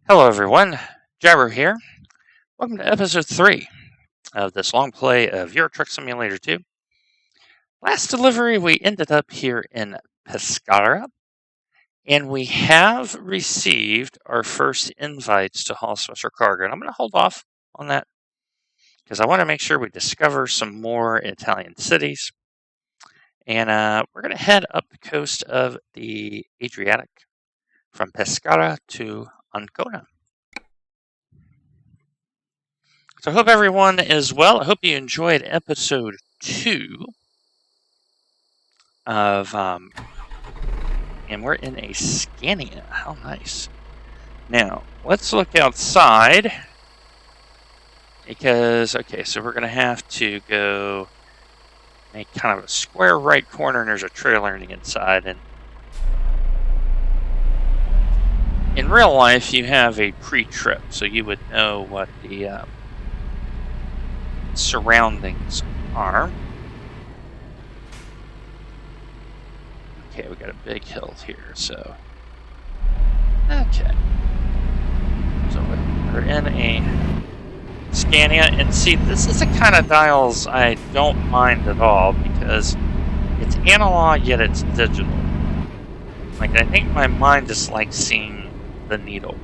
Hello everyone, Jabber here. Welcome to episode 3 of this long play of Euro Truck Simulator 2. Last delivery we ended up here in Pescara, and we have received our first invites to haul special cargo. And I'm going to hold off on that because I want to make sure we discover some more Italian cities. And we're going to head up the coast of the Adriatic from Pescara to Ancona. So I hope everyone is well. I hope you enjoyed episode 2 of, and we're in a Scania. How nice. Now, let's look outside because, okay, so we're going to have to go make kind of a square right corner, and there's a trailer on the inside. And in real life, you have a pre-trip, so you would know what the surroundings are. Okay, we got a big hill here, so okay. So we're in a Scania, and see, this is the kind of dials I don't mind at all because it's analog yet it's digital. Like, I think my mind just likes seeing the needle.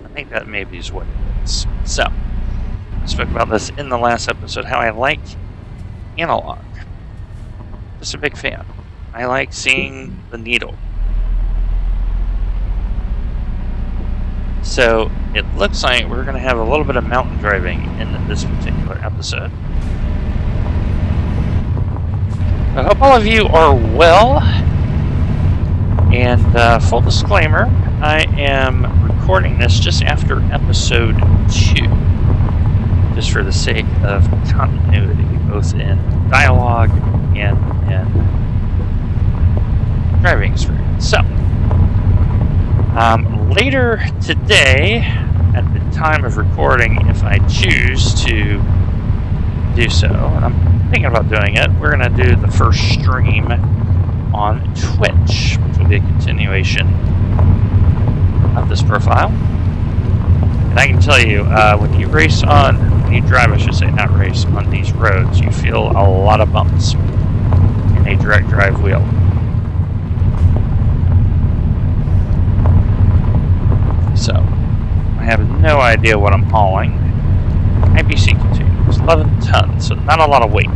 I think that maybe is what it is. So I spoke about this in the last episode, how I like analog. Just a big fan. I like seeing the needle. So it looks like we're going to have a little bit of mountain driving in this particular episode. I hope all of you are well. And full disclaimer, I am recording this just after episode 2. Just for the sake of continuity, both in dialogue and in driving experience. So, later today, at the time of recording, if I choose to do so, and I'm thinking about doing it, we're going to do the first stream on Twitch, which will be a continuation of this profile. And I can tell you, when you drive, I should say, not race, on these roads, you feel a lot of bumps in a direct drive wheel. So, I have no idea what I'm hauling. IBC continues, 11 tons, so not a lot of weight.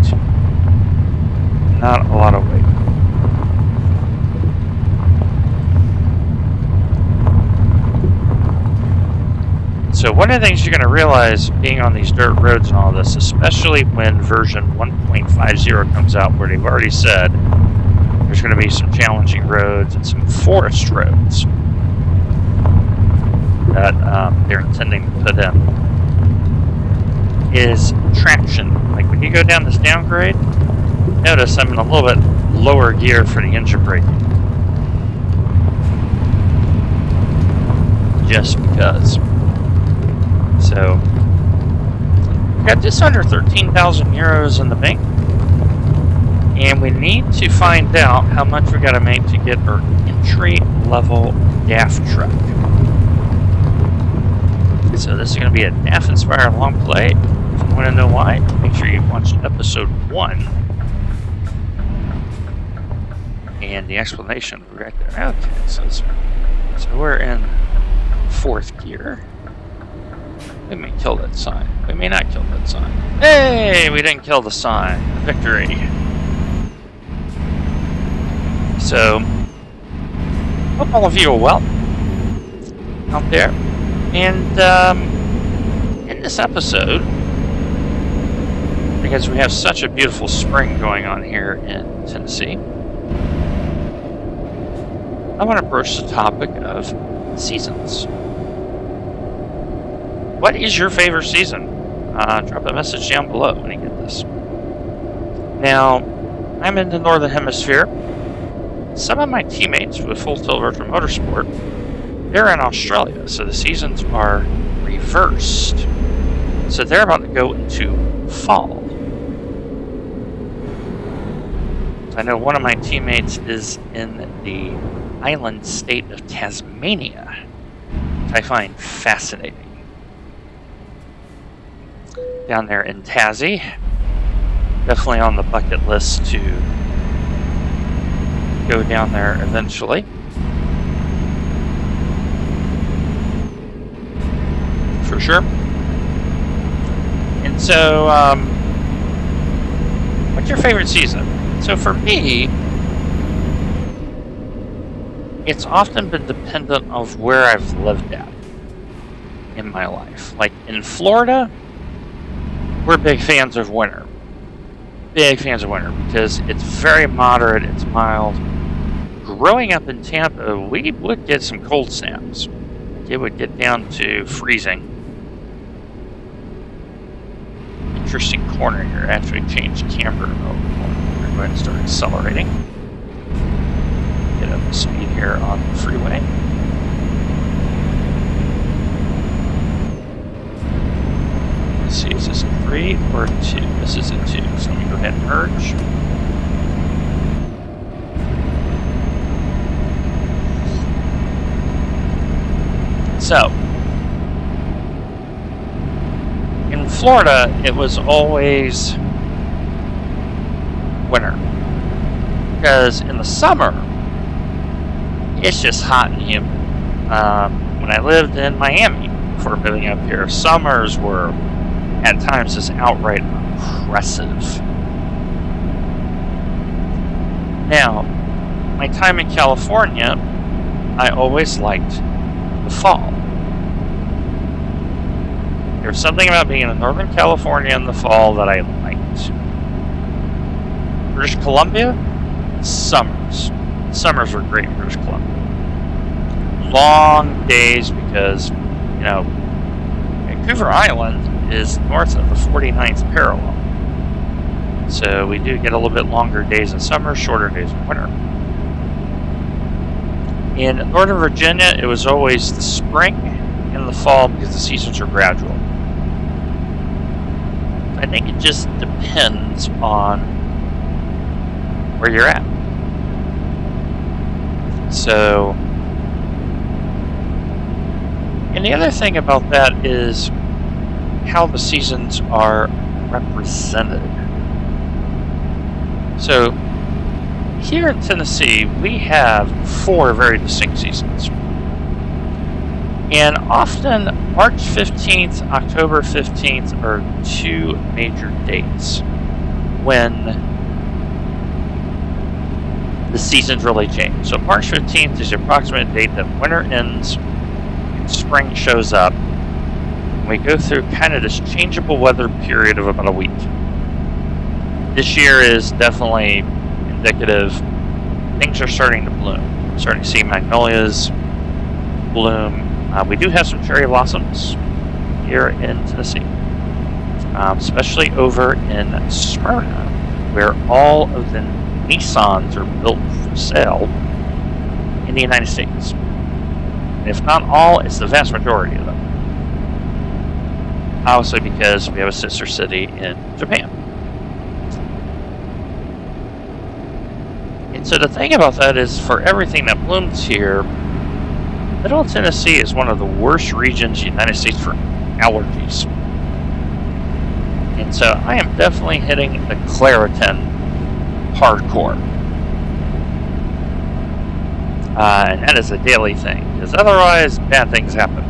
Not a lot of weight. So one of the things you're going to realize being on these dirt roads and all this, especially when version 1.50 comes out, where they've already said there's going to be some challenging roads and some forest roads that they're intending to put in, is traction. Like when you go down this downgrade, notice I'm in a little bit lower gear for the engine braking. Just because. So, we got just under 13,000 euros in the bank, and we need to find out how much we got to make to get our entry-level DAF truck. So this is going to be a DAF-inspired long play. If you want to know why, make sure you watch episode 1, and the explanation right there. Okay, so we're in 4th gear. We may kill that sign. We may not kill that sign. Hey, we didn't kill the sign. Victory. So, hope all of you are well out there. And in this episode, because we have such a beautiful spring going on here in Tennessee, I want to broach the topic of seasons. What is your favorite season? Drop a message down below when you get this. Now, I'm in the Northern Hemisphere. Some of my teammates with Full Tilt Virtual Motorsport, they're in Australia, so the seasons are reversed. So they're about to go into fall. I know one of my teammates is in the island state of Tasmania, which I find fascinating. Down there in Tassie, definitely on the bucket list to go down there eventually. For sure. And so, what's your favorite season? So for me, it's often been dependent of where I've lived at in my life. Like in Florida, we're big fans of winter. Big fans of winter because it's very moderate, it's mild. Growing up in Tampa, we would get some cold snaps. It would get down to freezing. Interesting corner here. Actually changed camber mode. We're going to start accelerating. Get up to speed here on the freeway. Let's see, is this a 3 or a 2? This is a 2, so let me go ahead and merge. So, in Florida, it was always winter. Because in the summer, it's just hot and humid. When I lived in Miami before moving up here, summers were at times just outright oppressive. Now, my time in California, I always liked the fall. There's something about being in Northern California in the fall that I liked. British Columbia, summers. Summers were great in British Columbia. Long days because, you know, Vancouver Island is north of the 49th parallel. So we do get a little bit longer days in summer, shorter days in winter. In Northern Virginia, it was always the spring and the fall because the seasons are gradual. I think it just depends on where you're at. So, and the other thing about that is how the seasons are represented. So, here in Tennessee, we have 4 very distinct seasons. And often, March 15th, October 15th are 2 major dates when the seasons really change. So March 15th is the approximate date that winter ends and spring shows up. And we go through kind of this changeable weather period of about a week. This year is definitely indicative. Things are starting to bloom. I'm starting to see magnolias bloom. We do have some cherry blossoms here in Tennessee, especially over in Smyrna, where all of the Nissans are built for sale in the United States. And if not all, it's the vast majority of them. Obviously because we have a sister city in Japan. And so the thing about that is for everything that blooms here, Middle Tennessee is one of the worst regions in the United States for allergies. And so I am definitely hitting the Claritin hardcore. And that is a daily thing, because otherwise bad things happen.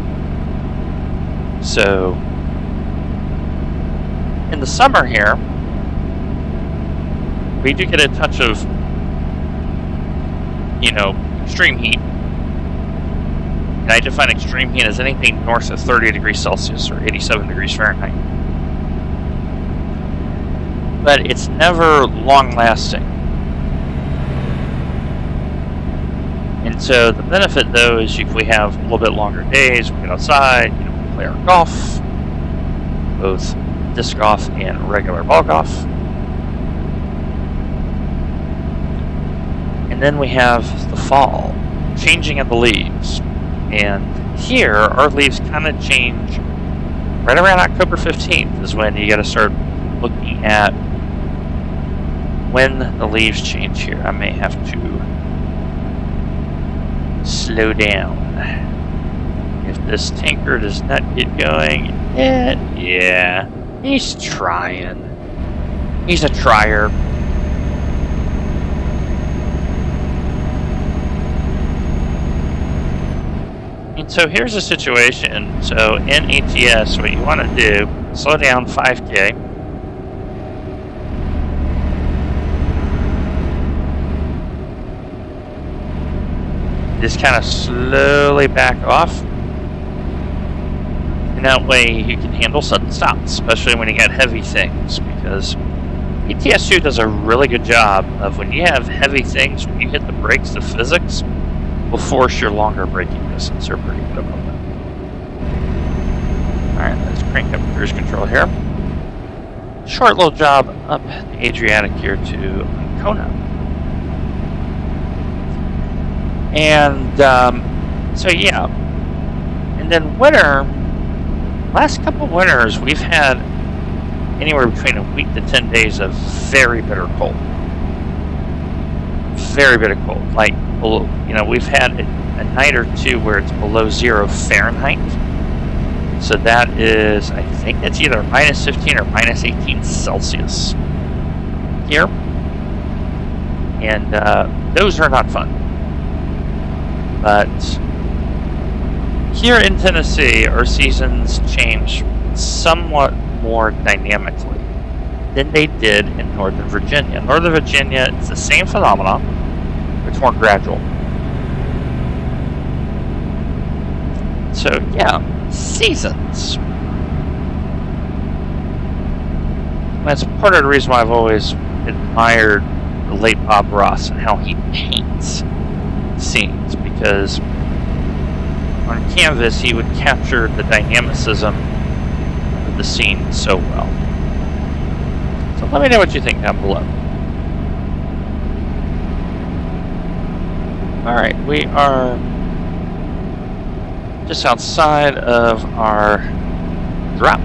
So, in the summer here, we do get a touch of, you know, extreme heat. And I define extreme heat as anything north of 30 degrees Celsius or 87 degrees Fahrenheit. But it's never long-lasting. And so the benefit, though, is if we have a little bit longer days, we get outside, you know, we play our golf, both disc golf and regular ball golf. And then we have the fall, changing of the leaves. And here, our leaves kind of change right around October 15th is when you got to start looking at when the leaves change here, I may have to slow down. If this tanker does not get going, yeah, he's trying. He's a trier. And so here's the situation. So in ETS, what you want to do, slow down 5K. Just kind of slowly back off. And that way you can handle sudden stops, especially when you got heavy things, because ETS2 does a really good job of when you have heavy things, when you hit the brakes, the physics will force your longer braking distance. They're pretty good about that. Alright, let's crank up cruise control here. Short little job up the Adriatic here to Kona. And so yeah. And then winter, last couple winters we've had anywhere between a week to 10 days of very bitter cold. Very bitter cold. Like, you know, we've had a night or two where it's below 0 Fahrenheit. So that is, I think it's either minus 15 or minus 18 Celsius here. And those are not fun. But here in Tennessee, our seasons change somewhat more dynamically than they did in Northern Virginia. Northern Virginia, it's the same phenomenon, but it's more gradual. So yeah, seasons. That's part of the reason why I've always admired the late Bob Ross and how he paints scenes, because on canvas he would capture the dynamicism of the scene so well. So let me know what you think down below. Alright, we are just outside of our drop.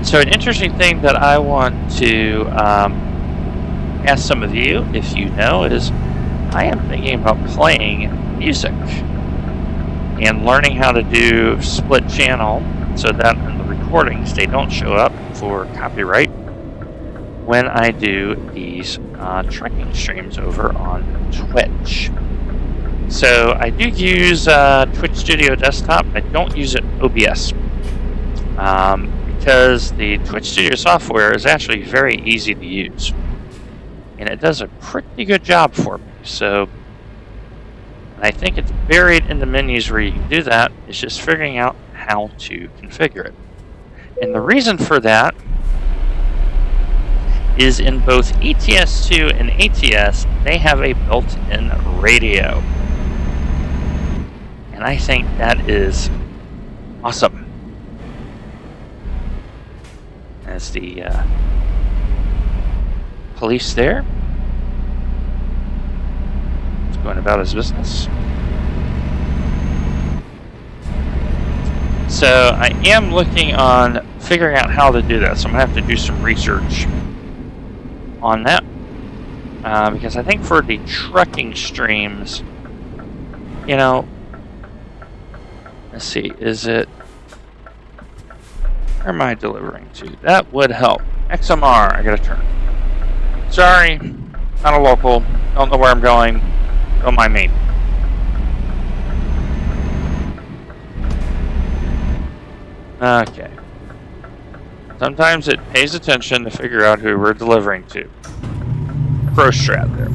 So an interesting thing that I want to ask some of you, if you know, is I am thinking about playing music and learning how to do split channel so that in the recordings they don't show up for copyright when I do these trekking streams over on Twitch. So I do use Twitch Studio Desktop. I don't use it OBS. Because the Twitch Studio software is actually very easy to use. And it does a pretty good job for me. So, I think it's buried in the menus where you can do that. It's just figuring out how to configure it. And the reason for that is in both ETS2 and ATS, they have a built-in radio. And I think that is awesome. As the police there. He's going about his business. So I am looking on figuring out how to do that. So I'm going to have to do some research on that. Because I think for the trucking streams, you know, let's see, is it, where am I delivering to? That would help. XMR, I gotta turn. Sorry, not a local. Don't know where I'm going. Don't mind me. Okay. Sometimes it pays attention to figure out who we're delivering to. Pro strat there.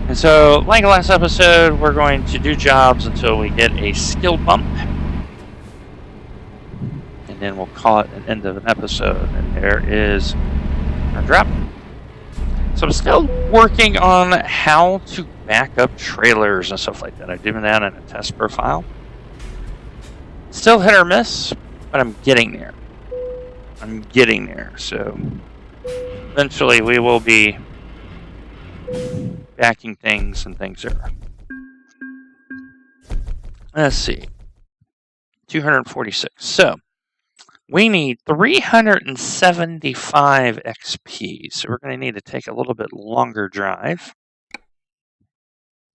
And so, like last episode, we're going to do jobs until we get a skill bump. And then we'll call it an end of an episode. And there is our drop. So I'm still working on how to back up trailers and stuff like that. I'm doing that in a test profile. Still hit or miss, but I'm getting there. I'm getting there, so eventually we will be backing things and things are. Let's see. 246. So we need 375 XP. So we're going to need to take a little bit longer drive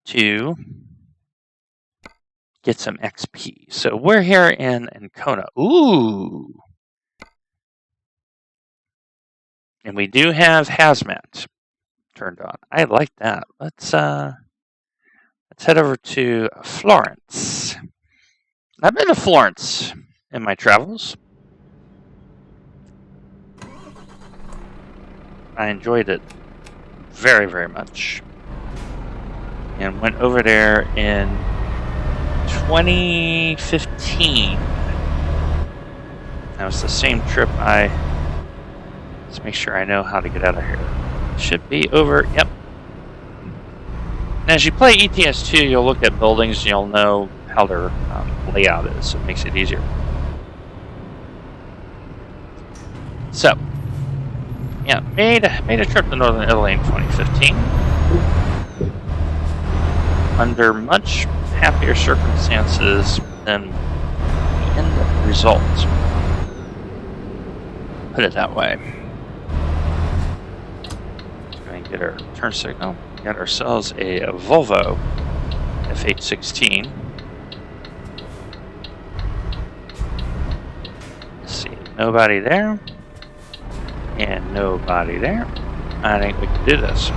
to get some XP. So we're here in Ancona. Ooh. And we do have hazmat turned on. I like that. Let's head over to Florence. I've been to Florence in my travels. I enjoyed it very, very much. And went over there in 2015. That was the same trip let's make sure I know how to get out of here. Should be over, yep. As you play ETS2, you'll look at buildings and you'll know how their layout is, so it makes it easier. So, yeah, made a trip to Northern Italy in 2015. Under much happier circumstances than the end result. Put it that way. Let's go and get our turn signal. Got ourselves a Volvo F816. Let's see, nobody there. And nobody there. I think we can do this.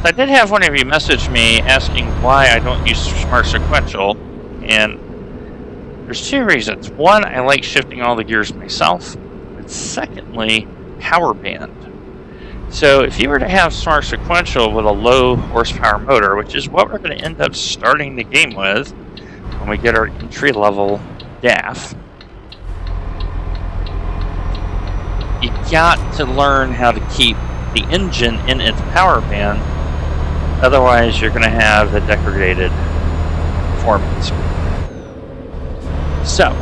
I did have one of you message me asking why I don't use Smart Sequential, and there's two reasons. One, I like shifting all the gears myself, but secondly, power band. So if you were to have Smart Sequential with a low horsepower motor, which is what we're going to end up starting the game with when we get our entry-level DAF, you got to learn how to keep the engine in its power band. Otherwise, you're going to have the degraded performance. So,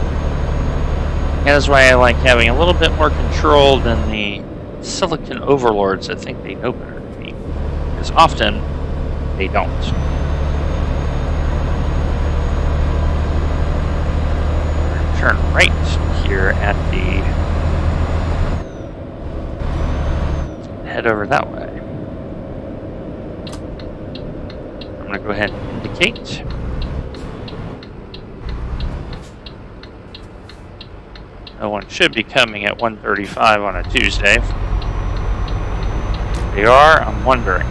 that is why I like having a little bit more control than the silicon overlords that think they know better than me. Because often, they don't. Turn right here at the... head over that way. I'm going to go ahead and indicate. No one should be coming at 1:35 on a Tuesday. If they are, I'm wondering.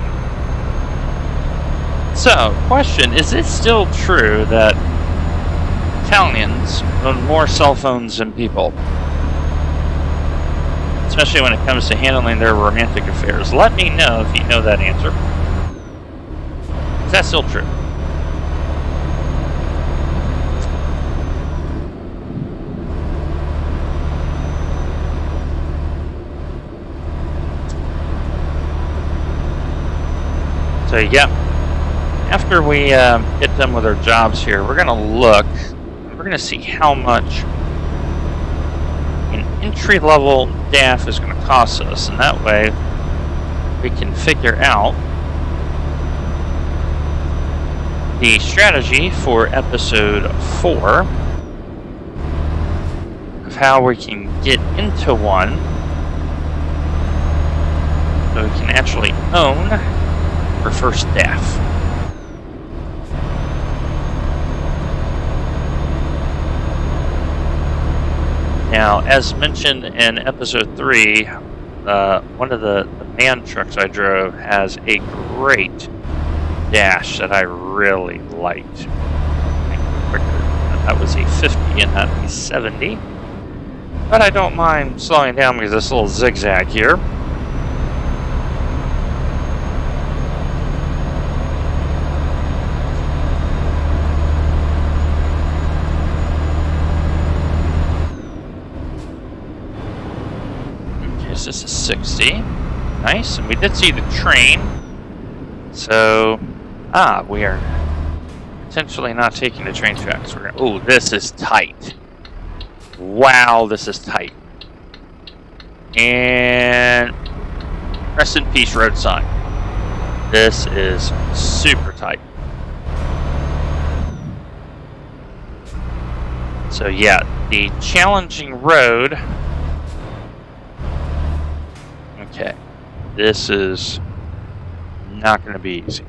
So, question, is it still true that Italians own more cell phones than people? Especially when it comes to handling their romantic affairs. Let me know if you know that answer. Is that still true? So yeah, after we get done with our jobs here, we're going to look, we're going to see how much an entry-level DAF is going to cost us, and that way we can figure out the strategy for episode 4 of how we can get into one so we can actually own our first DAF. Now, as mentioned in episode 3, one of the man trucks I drove has a great dash that I really liked. That was a 50 and not a 70. But I don't mind slowing down because this little zigzag here. Okay, so this is 60. Nice, and we did see the train So, we are potentially not taking the train tracks. Oh, this is tight. Wow, this is tight. And rest in peace, road sign. This is super tight. So yeah, the challenging road. Okay, this is not going to be easy.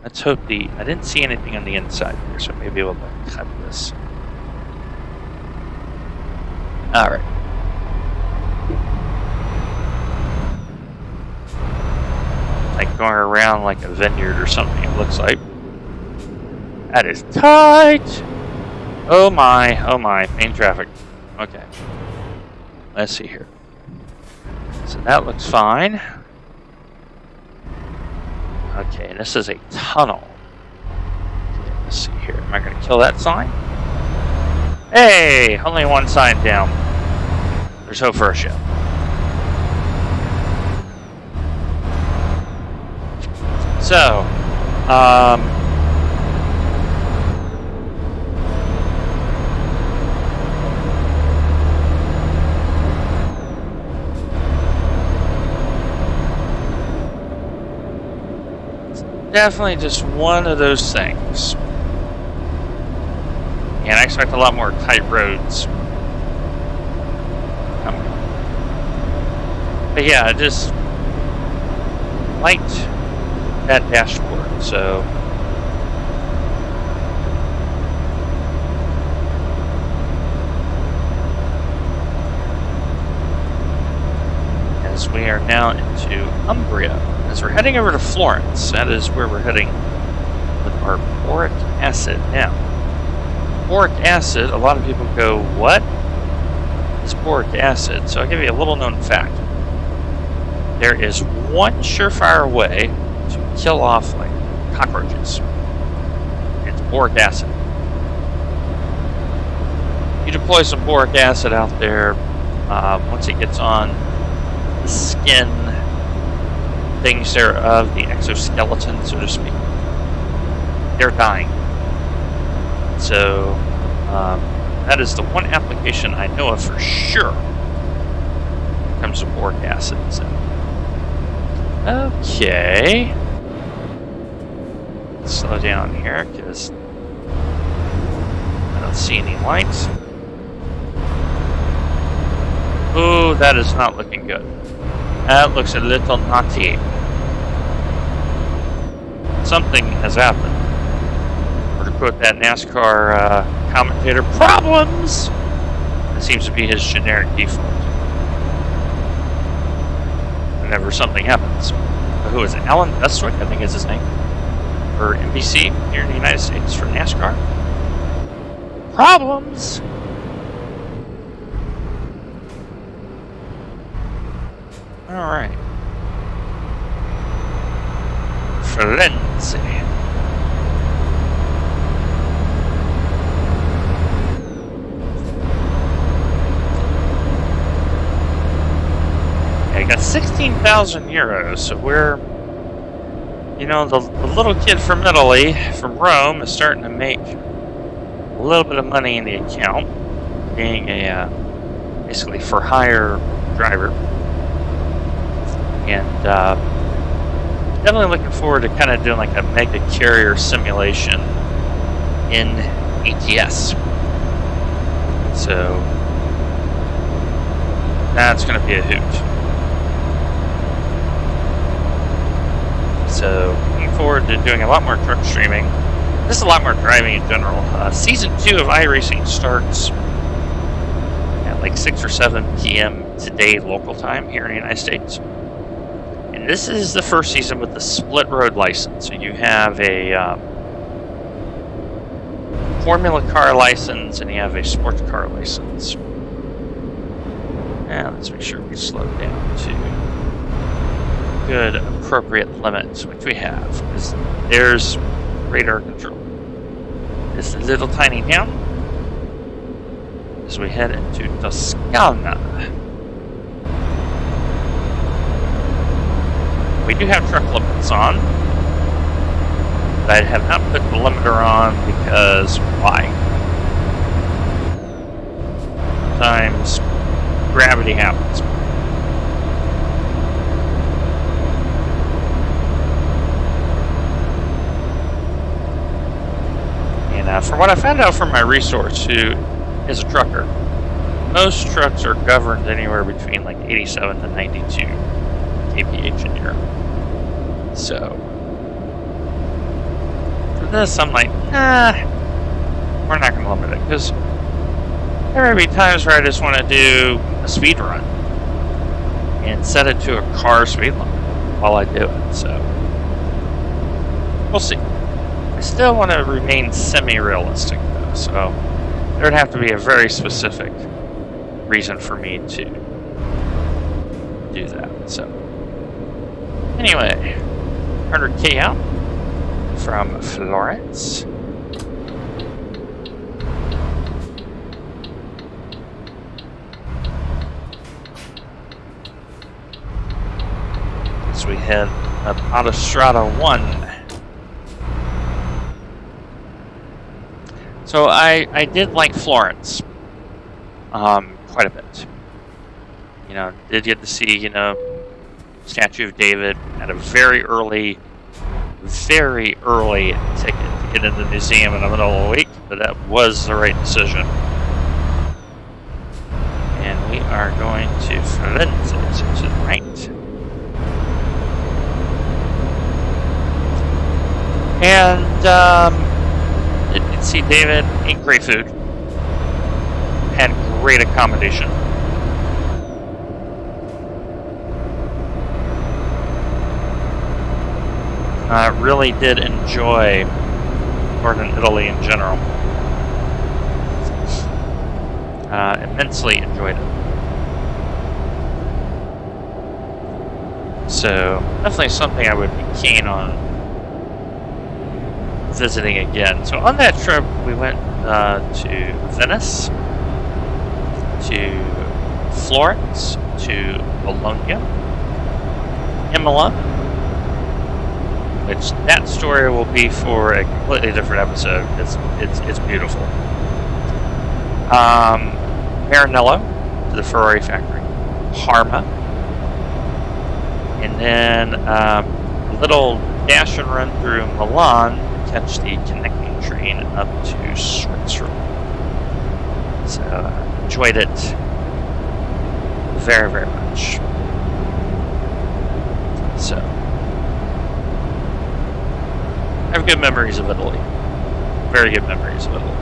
Let's hope I didn't see anything on the inside here, so maybe we'll cut this. Alright. Like going around like a vineyard or something, it looks like. That is tight! Oh my, main traffic. Okay. Let's see here. So that looks fine. Okay, and this is a tunnel. Okay, let's see here. Am I going to kill that sign? Hey! Only one sign down. There's hope for a show. So, definitely just one of those things. And I expect a lot more tight roads. But yeah, I just liked that dashboard, so as we are now into Umbria. As we're heading over to Florence, that is where we're heading with our boric acid. Now, boric acid, a lot of people go, what is boric acid? So I'll give you a little known fact. There is one surefire way to kill off like cockroaches. It's boric acid. You deploy some boric acid out there, once it gets on the skin, things there of the exoskeleton, so to speak, they're dying. So that is the one application I know of for sure when it comes to boric acid. So. Okay, slow down here because I don't see any lights. Ooh, that is not looking good. That looks a little naughty. Something has happened. Or to quote that NASCAR commentator, problems! That seems to be his generic default. Whenever something happens. Who is it? Alan Bestwick, I think is his name. For NBC here in the United States for NASCAR. Problems! Alright. Firenze. I got 16,000 euros, so we're, you know, the little kid from Italy, from Rome, is starting to make a little bit of money in the account, being a basically for hire driver. And definitely looking forward to kind of doing like a mega carrier simulation in ETS. So that's going to be a hoot. So looking forward to doing a lot more truck streaming. Just a lot more driving in general. Season 2 of iRacing starts at like 6 or 7 p.m. today local time here in the United States. And this is the first season with the split road license. So you have a Formula car license and you have a sports car license. And let's make sure we slow down to good appropriate limits, which we have. Because there's radar control. This little tiny town as we head into Toscana. We do have truck limits on. But I have not put the limiter on because why? Sometimes gravity happens. And from what I found out from my resource, who is a trucker, most trucks are governed anywhere between like 87 to 92 kph in Europe. So for this, I'm like, we're not going to limit it, because there may be times where I just want to do a speed run and set it to a car speed limit while I do it. So we'll see. I still want to remain semi-realistic though, so there would have to be a very specific reason for me to do that. So anyway, 100k out from Florence. As we head up Autostrada 1. So I did like Florence quite a bit. You know, did get to see, you know, Statue of David at a very early ticket to get into the museum in the middle of the week, but that was the right decision. And we are going to Firenze, to the right. And didn't see David, ate great food, had great accommodation. I really did enjoy Northern Italy in general. Immensely enjoyed it. So definitely something I would be keen on visiting again. So on that trip, we went to Venice, to Florence, to Bologna, Imola, which that story will be for a completely different episode. It's beautiful. Maranello, to the Ferrari factory, Parma, and then a little dash and run through Milan, catch the connecting train up to Switzerland. So enjoyed it very, very much. So I have good memories of Italy. Very good memories of Italy.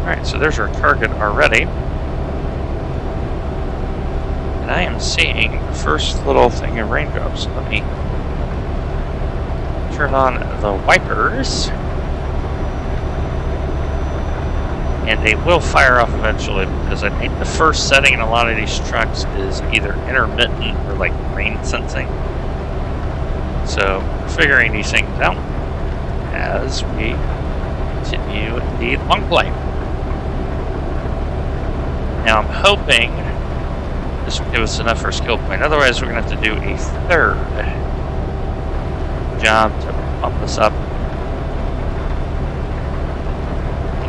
Alright, so there's our target already. And I am seeing the first little thing of raindrops. Let me turn on the wipers. And they will fire off eventually, because I think the first setting in a lot of these trucks is either intermittent or like rain sensing. So figuring these things out as we continue the Longplay. Now I'm hoping this will give us enough for a skill point. Otherwise we're going to have to do a third job to bump this up.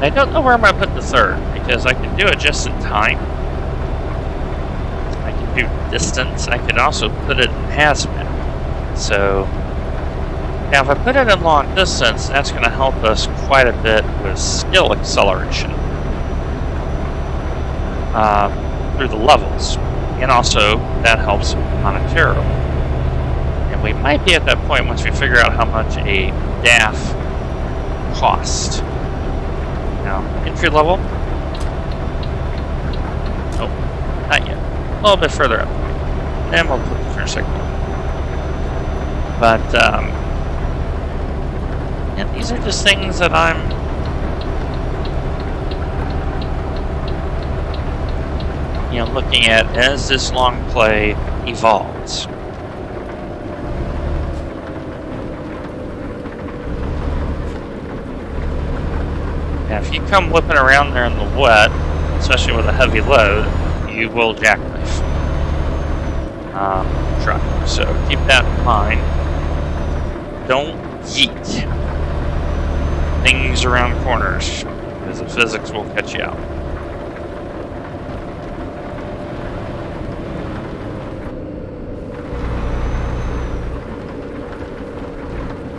I don't know where I'm going to put the third, because I can do it just in time. I can do distance. I can also put it in hazmat. So, now if I put it in long distance, that's going to help us quite a bit with skill acceleration through the levels. And also, that helps monetarily. And we might be at that point once we figure out how much a DAF costs. Now, entry level. Oh, not yet. A little bit further up. Then we'll put the first second. But, yeah, these are just things that I'm looking at as this Longplay evolves. Now, if you come whipping around there in the wet, especially with a heavy load, you will jackknife. truck. So keep that in mind. Don't yeet things around corners, because the physics will catch you out.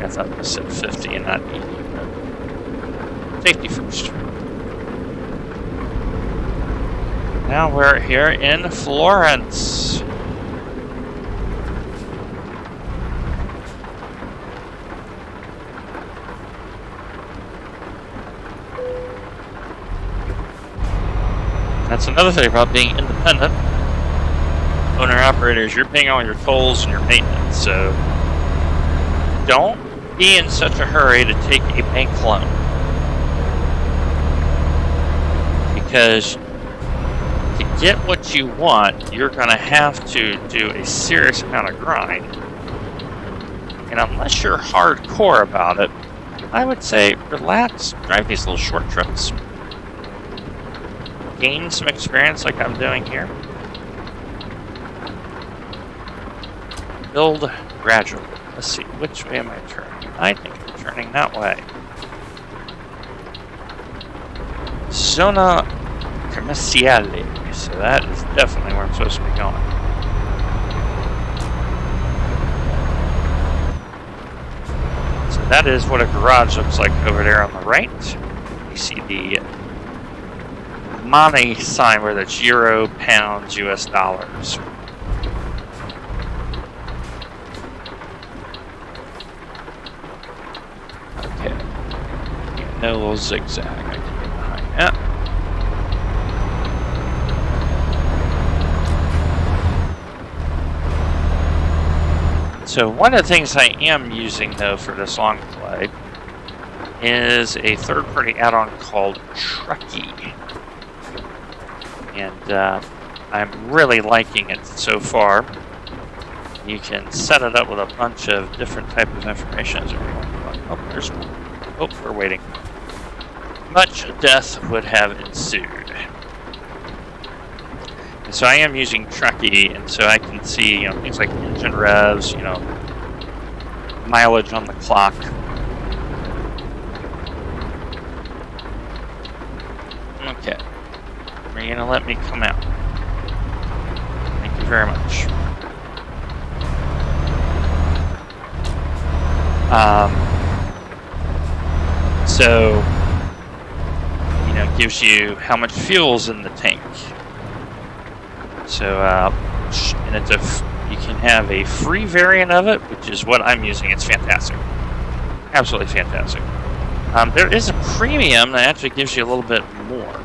I thought I said 50 and not 80, but safety first. Now we're here in Florence. That's another thing about being independent. Owner-operators, you're paying all your tolls and your maintenance, so don't be in such a hurry to take a bank loan. Because to get what you want, you're going to have to do a serious amount of grind. And unless you're hardcore about it, I would say relax, drive these little short trips. Gain some experience like I'm doing here. Build gradually. Let's see, which way am I turning? I think I'm turning that way. Zona Commerciale. So that is definitely where I'm supposed to be going. So that is what a garage looks like over there on the right. You see the money sign where that's euro, pounds, US dollars. Okay. No little zigzag. I can get behind that. So one of the things I am using though for this long play is a third-party add-on called Truckee. And I'm really liking it so far. You can set it up with a bunch of different type of information. Oh, there's one. Oh, we're waiting. Much death would have ensued. And so I am using Truckee, and so I can see, things like engine revs, mileage on the clock. Okay. Are you gonna let me come out? Thank you very much. So, it gives you how much fuel's in the tank. So, and you can have a free variant of it, which is what I'm using. It's fantastic. Absolutely fantastic. There is a premium that actually gives you a little bit more.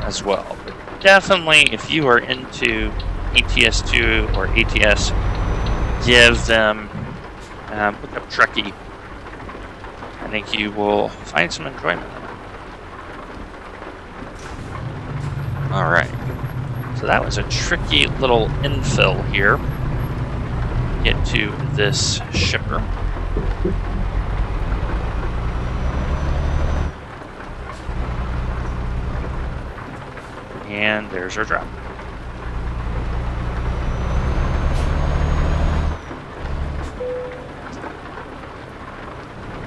As well. But definitely, if you are into ETS2 or ETS, give them, look up Truckee. I think you will find some enjoyment in it. Alright, so that was a tricky little infill here. Get to this shipper. And there's our drop.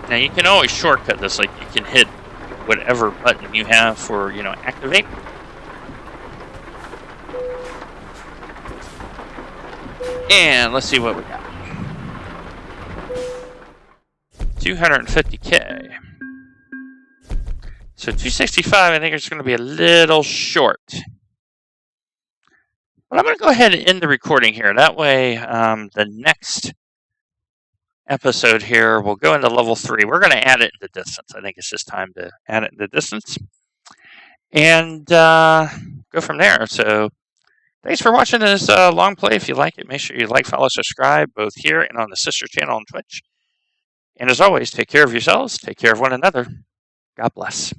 Now you can always shortcut this, like you can hit whatever button you have for, activate. And let's see what we got. 250K. So 265, I think it's going to be a little short. But I'm going to go ahead and end the recording here. That way, the next episode here will go into level 3. We're going to add it into distance. I think it's just time to add it into distance. And go from there. So thanks for watching this long play. If you like it, make sure you like, follow, subscribe, both here and on the sister channel on Twitch. And as always, take care of yourselves. Take care of one another. God bless.